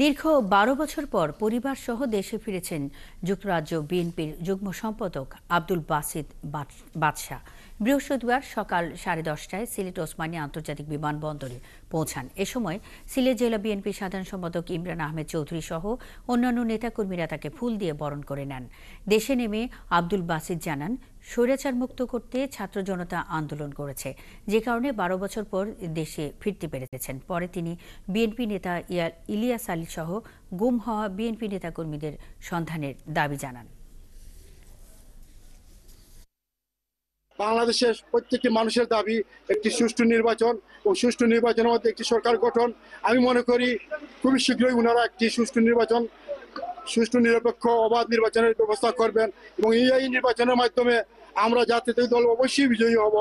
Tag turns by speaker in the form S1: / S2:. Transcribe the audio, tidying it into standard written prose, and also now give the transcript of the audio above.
S1: দীর্ঘ ১২ বছর পর পরিবার সহ দেশে ফিরেছেন যুক্তরাজ্য বিএনপির যুগ্ম সম্পাদক আব্দুল বাসিত বাদশা। বৃহস্পতিবার সকাল 10:30টায় সিলেট ওসমানী আন্তর্জাতিক বিমানবন্দরে পৌঁছান। এ সময় সিলেট জেলা বিএনপির সাধারণ সম্পাদক ইমরান আহমেদ চৌধুরী সহ অন্যান্য নেতাকর্মীরা তাকে ফুল দিয়ে বরণ করে নেন। দেশে নেমে আব্দুল বাসিত জানান, স্বৈরাচার মুক্ত করতে ছাত্র জনতা আন্দোলন করেছে, যে কারণে ১২ বছর পর দেশে ফিরতে পেরেছেন। পরে তিনি বিএনপি নেতা ইলিয়াস আলী সহ গুম হওয়া বিএনপি নেতাকর্মীদের সন্ধানের দাবি জানান।
S2: বাংলাদেশের প্রত্যেকটি মানুষের দাবি একটি সুষ্ঠু নির্বাচন ও সুষ্ঠু নির্বাচনের মধ্যে একটি সরকার গঠন। আমি মনে করি খুবই শীঘ্রই ওনারা একটি সুষ্ঠু নিরপেক্ষ অবাধ নির্বাচনের ব্যবস্থা করবেন এবং এই নির্বাচনের মাধ্যমে আমরা জাতীয় দল অবশ্যই বিজয়ী হব।